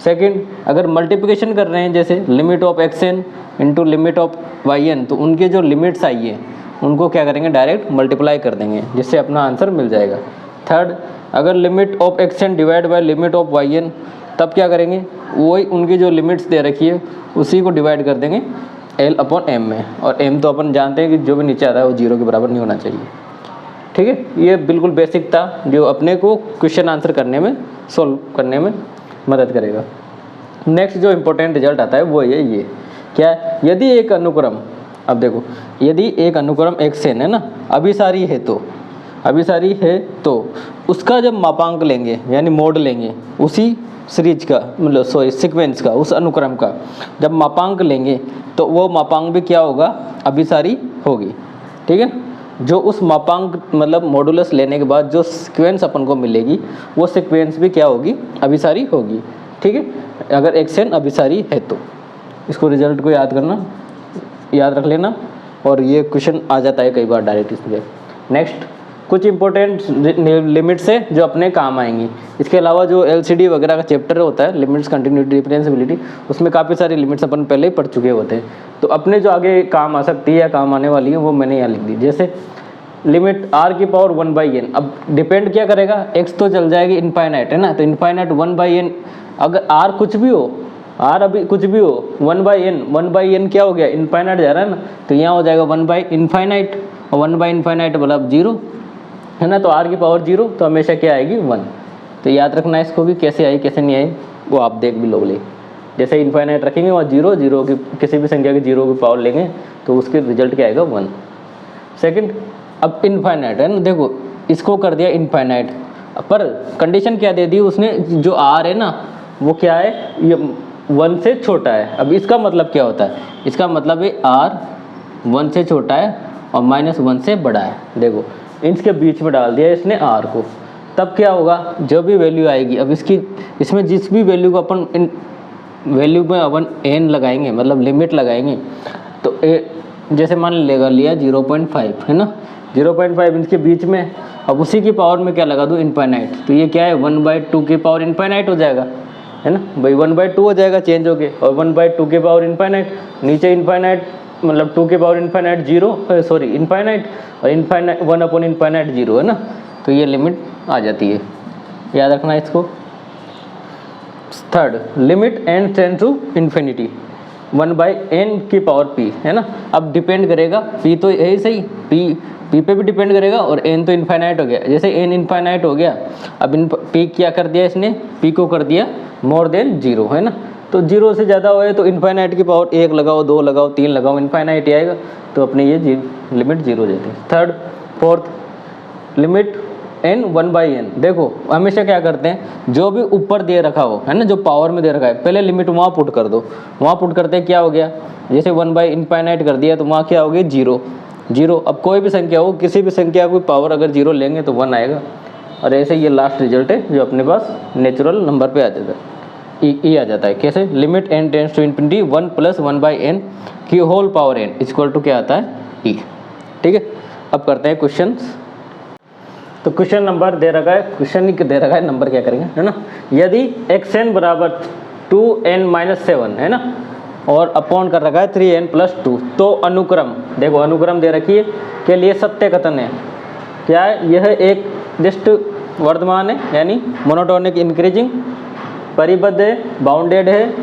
[SPEAKER 1] सेकंड, अगर मल्टीप्लिकेशन कर रहे हैं, जैसे limit of xn into limit of yn, तो उनके जो लिमिट्स आई है उनको क्या करेंगे, डायरेक्ट मल्टीप्लाई कर देंगे, जिससे अपना आंसर मिल जाएगा। थर्ड, अगर limit of xn divide by limit of yn, तब क्या करेंगे, वही उनकी जो लिमिट्स दे रखी है उसी को डिवाइड कर देंगे l/m में, और m तो अपन जानते हैं कि जो भी नीचे आता है वो 0 के बराबर नहीं होना चाहिए, ठीक है। ये बिल्कुल बेसिक था जो अपने को क्वेश्चन आंसर करने में, सॉल्व करने में मदद करेगा। नेक्स्ट जो इम्पोर्टेंट रिजल्ट आता है वो ये क्या है, यदि एक अनुक्रम, अब देखो, यदि एक अनुक्रम xn है ना, अभिसारी है तो अभिसारी है तो उसका जब मापांक लेंगे यानी मोड लेंगे उसी सीरीज का मतलब सीक्वेंस का, उस अनुक्रम का जब मापांक लेंगे तो वो मापांक भी क्या होगा, अभिसारी होगी। ठीक है, जो उस मापांक मतलब मॉडुलस लेने के बाद जो सीक्वेंस अपन को मिलेगी वो सीक्वेंस भी क्या होगी, अभिसारी होगी। ठीक है, अगर xn अभिसारी है तो इसको रिजल्ट को याद करना, याद रख लेना, और ये क्वेश्चन आ जाता है कई बार डायरेक्ट इसमें। नेक्स्ट, कुछ इंपॉर्टेंट लिमिट्स है जो अपने काम आएंगी। इसके अलावा जो LCD वगैरह का चैप्टर होता है, लिमिट्स, कंटिन्यूटी, डिफरेंशिएबिलिटी, उसमें काफ़ी सारी लिमिट्स अपन पहले ही पढ़ चुके होते हैं। तो अपने जो आगे काम आ सकती है या काम आने वाली है वो मैंने यहाँ लिख दी। जैसे लिमिट r⁴ अब डिपेंड क्या करेगा, x तो चल जाएगी इनफाइनाइट है ना, तो इनफाइनाइट 1/n, अगर r कुछ भी हो, r अभी कुछ भी हो, 1/n क्या हो गया, इनफाइनाइट जा रहा है ना, तो यहाँ हो जाएगा 1/∞, और 1/∞ मतलब 0 है ना, तो r⁴ तो हमेशा क्या आएगी, 1। तो याद रखना इसको भी, कैसे आई कैसे नहीं आई वो आप देख भी लोगे। जैसे इनफाइनाइट रखेंगे वहाँ 0 की किसी भी संख्या की 0 की पावर लेंगे तो उसके रिजल्ट क्या आएगा, 1। सेकंड, अब इनफाइनाइट है ना, देखो इसको कर दिया इनफाइनाइट, पर कंडीशन क्या दे दी उसने, जो r है ना वो क्या है, ये 1 से छोटा है। अब इसका मतलब क्या होता है, इसका मतलब है r 1 से छोटा है और -1 से बड़ा है। देखो इसके बीच में डाल दिया इसने r को, तब क्या होगा, जो भी वैल्यू आएगी, अब इसमें जिस भी वैल्यू को अपन इन वैल्यू में अपन n लगाएंगे मतलब लिमिट लगाएंगे, तो जैसे मान लिया 0.5 है ना, 0.5 इसके बीच में, अब उसी की पावर में क्या लगा दूँ, इनफाइनाइट, तो ये क्या है 1/2 की पावर इनफाइनाइट हो जाएगा है ना भाई, 1/2 हो जाएगा चेंज होके, और 1/2 की पावर इनफाइनाइट, नीचे इनफाइनाइट मतलब 2 की पावर इनफाइनाइट 0 सॉरी इनफाइनाइट, और इनफाइनाइट 1/∞ 0 है ना, तो ये लिमिट आ जाती है, याद रखना इसको। Third, limit n tend to infinity 1/n की पावर p है ना। अब डिपेंड करेगा, p तो यही सही, p पे भी डिपेंड करेगा, और n तो इनफाइनाइट हो गया। जैसे n इनफाइनाइट हो गया, अब p क्या कर दिया इसने, p को कर दिया <0 है ना, तो 0 से ज़्यादा होए तो इनफाइनाइट की पावर 1 लगाओ, 2 लगाओ, 3 लगाओ, इनफाइनाइट ही आएगा, तो अपने ये लिमिट 0 हो जाती है। Third, fourth, limit n 1/n, देखो हमेशा क्या करते हैं, जो भी ऊपर दे रखा हो है ना, जो पावर में दे रखा है, पहले लिमिट वहाँ पुट कर दो, वहाँ पुट करते क्या हो गया, जैसे 1/∞ कर दिया तो वहाँ क्या हो गई 0। अब कोई भी संख्या हो, किसी भी संख्या की पावर अगर 0 लेंगे तो 1 आएगा, और ऐसे ये लास्ट रिजल्ट है जो अपने पास नेचुरल नंबर पे आ जाता है, ई आ जाता है। कैसे, limit n tends to infinity 1 + 1/n की whole power n equal to क्या आता है, ई। ठीक है, अब करते हैं क्वेश्चन। तो क्वेश्चन नंबर दे रखा है, क्वेश्चन ही दे रखा है, नंबर क्या करेंगे है ना, यदि xn = 2n - 7 है ना, और अपॉन कर रखा है 3n + 2, तो अनुक्रम, देखो अनुक्रम दे रखी है के लिए सत्य कथन है, क्या है, यह एक जस्ट वर्धमान है यानी मोनोटोनिक इंक्रीजिंग, परिबद्ध है, बाउंडेड है,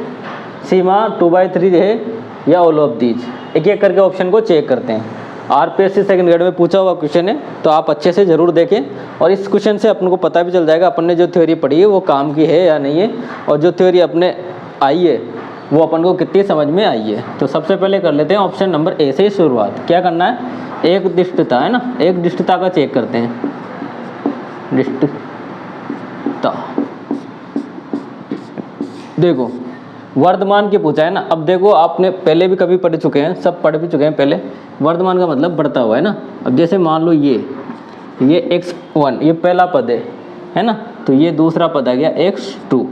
[SPEAKER 1] सीमा 2/3 है, या ऑल ऑफ दीज। एक एक करके ऑप्शन को चेक करते हैं। RPSC सेकंड ग्रेड में पूछा हुआ क्वेश्चन है, तो आप अच्छे से ज़रूर देखें, और इस क्वेश्चन से अपन को पता भी चल जाएगा अपन ने जो थ्योरी पढ़ी है वो काम की है या नहीं है, और जो थ्योरी अपने आई है वो अपन को कितनी समझ में आई है। तो सबसे पहले कर लेते हैं ऑप्शन नंबर ए से ही शुरुआत। क्या करना है, एक दिष्टता है ना, एक दिष्टता का चेक करते हैं, दिष्टता, देखो वर्धमान की पूछा है ना। अब देखो आपने पहले भी कभी पढ़ चुके हैं, सब पढ़ भी चुके हैं पहले, वर्धमान का मतलब बढ़ता हुआ है ना। अब जैसे मान लो ये x1 ये पहला पद है ना, तो ये दूसरा पद आ गया x2,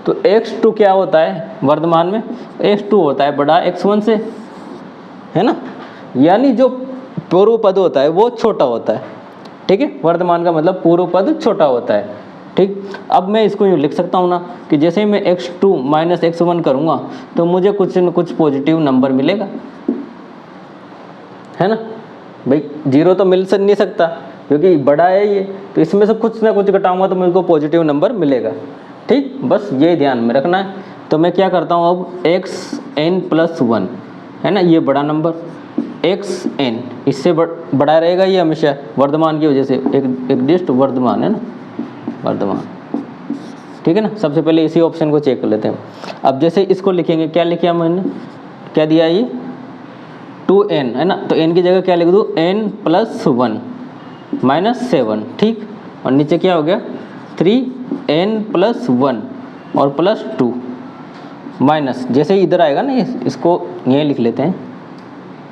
[SPEAKER 1] तो x2 क्या होता है वर्धमान में, x2 होता है बड़ा x1 से है ना, यानी जो पूर्व पद होता है वो छोटा होता है। ठीक है, वर्धमान का मतलब पूर्व पद छोटा होता है। ठीक, अब मैं इसको यूँ लिख सकता हूँ ना कि जैसे ही मैं x2 - x1 करूँगा तो मुझे कुछ न कुछ पॉजिटिव नंबर मिलेगा, है ना भाई, 0 तो मिल नहीं सकता क्योंकि बड़ा है ये, तो इसमें से कुछ ना कुछ घटाऊंगा तो मुझको पॉजिटिव नंबर मिलेगा। ठीक, बस ये ध्यान में रखना है। तो मैं क्या करता हूँ अब, xn + 1 है ना, ये बड़ा नंबर xn इससे बड़ा रहेगा ये हमेशा वर्धमान की वजह से, एक डिस्ट वर्धमान है ना, वर्धमान। ठीक है ना, सबसे पहले इसी ऑप्शन को चेक कर लेते हैं। अब जैसे इसको लिखेंगे, क्या लिखा मैंने, क्या दिया ये 2n है ना, तो n की जगह क्या लिख दूँ, n + 1 -7, ठीक। और नीचे क्या हो गया 3n+1 और +2 माइनस, जैसे ही इधर आएगा ना इसको यहीं लिख लेते हैं।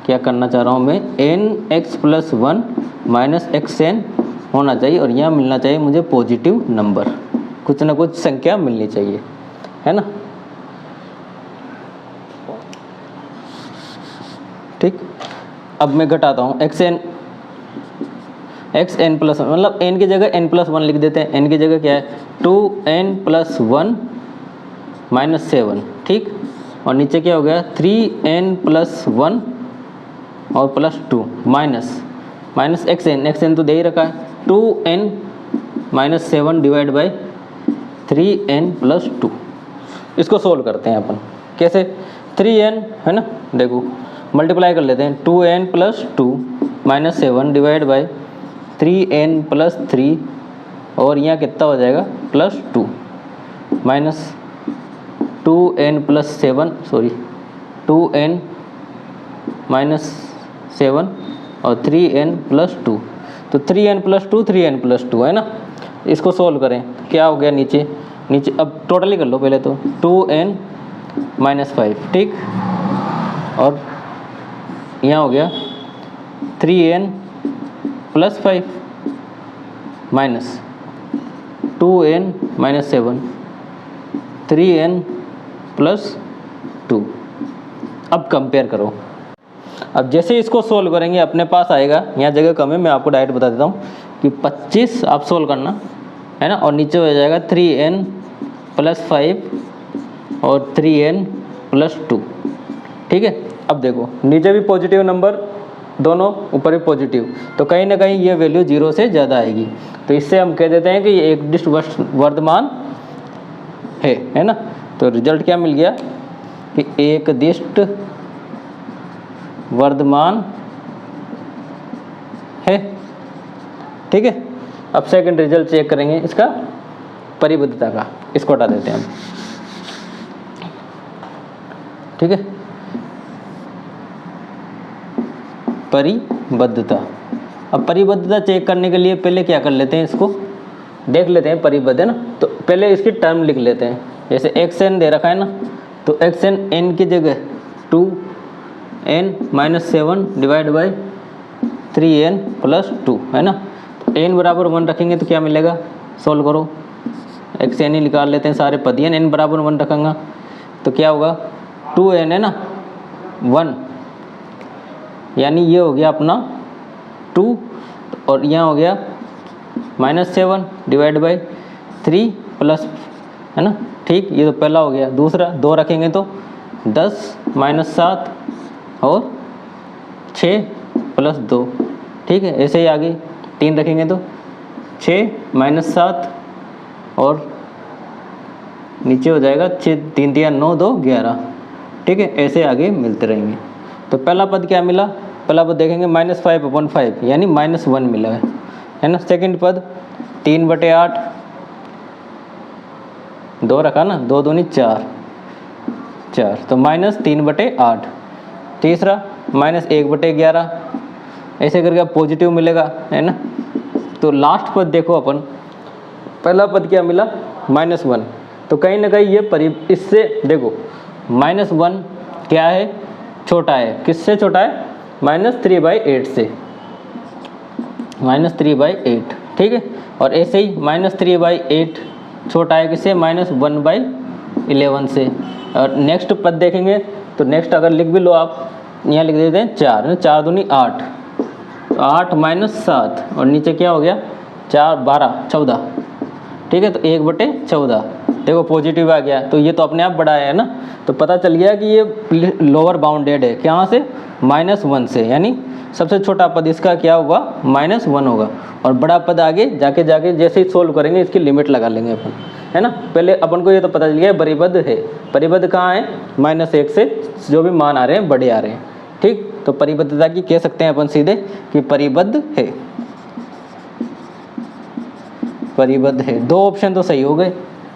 [SPEAKER 1] क्या करना चाह रहा हूँ मैं, nx+1 -xn होना चाहिए और यहाँ मिलना चाहिए मुझे पॉजिटिव नंबर, कुछ ना कुछ संख्या मिलनी चाहिए, है ना, ठीक। अब मैं घटाता हूँ xn +1, मतलब n की जगह n+1 लिख देते हैं। n की जगह क्या है 2n+1 -7, ठीक। और नीचे क्या हो गया 3n+1 और +2 माइनस xn तो दे ही रखा है 2n -7 डिवाइड बाई 3n+2। इसको सोल्व करते हैं अपन, कैसे 3n है ना, देखो मल्टीप्लाई कर लेते हैं 2n+2 -7 डिवाइड बाई 3n+3 और यहाँ कितना हो जाएगा +2 माइनस 2n+7 सॉरी 2n -7 और 3n+2, तो 3n+2 है ना। इसको सोल्व करें, क्या हो गया नीचे अब टोटली कर लो पहले तो 2n -5, ठीक। और यहाँ हो गया 3n+5 माइनस 2n -7 3n+2। अब कंपेयर करो। अब जैसे इसको सोल्व करेंगे अपने पास आएगा, यहाँ जगह कम है मैं आपको डायरेक्ट बता देता हूँ कि 25 आप सोल्व करना है ना, और नीचे हो जाएगा 3n+5 और 3n+2, ठीक है। अब देखो नीचे भी पॉजिटिव नंबर, दोनों ऊपर भी पॉजिटिव, तो कहीं ना कहीं ये वैल्यू 0 से ज़्यादा आएगी, तो इससे हम कह देते हैं कि ये एक डिस्ट वर्धमान है ना। तो रिजल्ट क्या मिल गया कि एक दिष्ट वर्धमान है, ठीक है। अब सेकंड रिजल्ट चेक करेंगे इसका परिबद्धता का, इसको हटा देते हैं हम, ठीक है। परिबद्धता, अब परिबद्धता चेक करने के लिए पहले क्या कर लेते हैं, इसको देख लेते हैं परिबद्ध है ना, तो पहले इसकी टर्म लिख लेते हैं। जैसे xn दे रखा है ना, तो xn n की जगह 2n -7 डिवाइड बाई 3n+2 है ना। तो n बराबर 1 रखेंगे तो क्या मिलेगा, सोल्व करो, xn ही निकाल लेते हैं सारे पद, n बराबर 1 रखेंगे तो क्या होगा 2n है ना 1, यानी ये हो गया अपना 2 और यहाँ हो गया -7 डिवाइड बाई 3 प्लस है ना, ठीक। ये तो पहला हो गया। दूसरा 2 रखेंगे तो 10 -7 और 6 + 2, ठीक है। ऐसे ही आगे 3 रखेंगे तो 6 -7 और नीचे हो जाएगा 6 3 3 9 2 11, ठीक है। ऐसे आगे मिलते रहेंगे। तो पहला पद क्या मिला, पहला पद देखेंगे -5/5 यानी -1 मिला है ना। सेकंड पद 3/8, 2 रखा ना, 2 दूनी 4 तो -3/8। तीसरा -1/11, ऐसे करके पॉजिटिव मिलेगा है ना। तो लास्ट पद देखो अपन, पहला पद क्या मिला -1, तो कहीं ना कहीं ये इससे देखो -1 क्या है, छोटा है, किससे छोटा है -3/8 से, -3/8, ठीक है। और ऐसे ही -3/8 छोटा है किससे -1/11 से। और नेक्स्ट पद देखेंगे तो नेक्स्ट अगर लिख भी लो आप, यहाँ लिख देते हैं 4, 4 दूनी 8, तो 8 -7 और नीचे क्या हो गया 4 12 14, ठीक है। तो 1/14 देखो पॉजिटिव आ गया, तो ये तो अपने आप बड़ा है ना। तो पता चल गया कि ये लोअर बाउंडेड है, क्या से -1 से, यानी सबसे छोटा पद इसका क्या होगा -1 होगा। और बड़ा पद आगे जाके जैसे ही सोल्व करेंगे इसकी लिमिट लगा लेंगे अपन, है ना। पहले अपन को ये तो पता चल गया परिबद्ध है, परिबद्ध कहाँ है -1 से जो भी मान आ रहे हैं बड़े आ रहे हैं, ठीक। तो परिबद्धता की कह सकते हैं अपन सीधे कि परिबद्ध है, परिबद्ध है। 2 ऑप्शन तो सही हो गए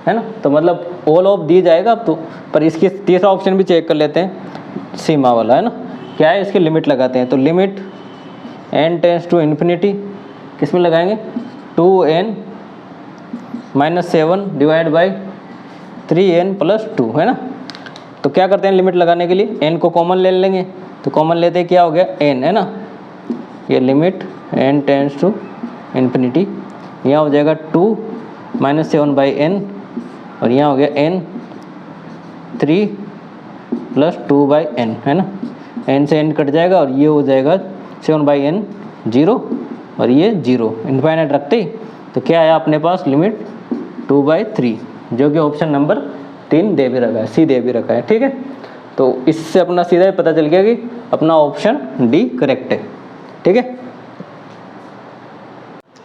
[SPEAKER 1] है ना, तो मतलब ऑल ऑफ दी जाएगा अब तो। पर इसकी तीसरा ऑप्शन भी चेक कर लेते हैं, सीमा वाला है ना, क्या है इसकी लिमिट लगाते हैं। तो limit n tends to infinity किस में लगाएंगे 2n minus 7 divide by 3n plus 2 है ना। तो क्या करते हैं लिमिट लगाने के लिए n को कॉमन ले लेंगे, तो कॉमन लेते क्या हो गया n है ना, ये limit n tends to infinity, यहाँ हो जाएगा 2 माइनस 7 बाई n और यहाँ हो गया n 3 प्लस 2 बाई n है ना, n से n कट जाएगा और ये हो जाएगा 7 बाई n 0 और ये 0 इनफाइनाइट रखते ही, तो क्या आया अपने पास लिमिट 2/3 जो कि ऑप्शन नंबर 3 दे भी रखा है, सी दे भी रखा है। ठीक है, तो इससे अपना सीधा ही पता चल गया कि अपना ऑप्शन डी करेक्ट है। ठीक है,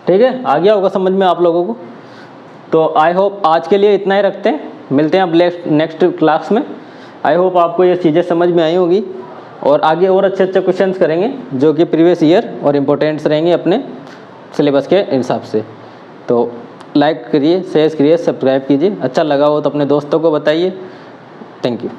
[SPEAKER 1] ठीक है, आ गया होगा समझ में आप लोगों को। तो आई होप आज के लिए इतना ही रखते हैं, मिलते हैं अब नेक्स्ट क्लास में। आई होप आपको ये चीज़ें समझ में आई होगी और आगे और अच्छे अच्छे क्वेश्चंस करेंगे जो कि प्रीवियस ईयर और इम्पोर्टेंट्स रहेंगे अपने सिलेबस के हिसाब से। तो लाइक करिए, शेयर करिए, सब्सक्राइब कीजिए, अच्छा लगा हो तो अपने दोस्तों को बताइए। Thank you.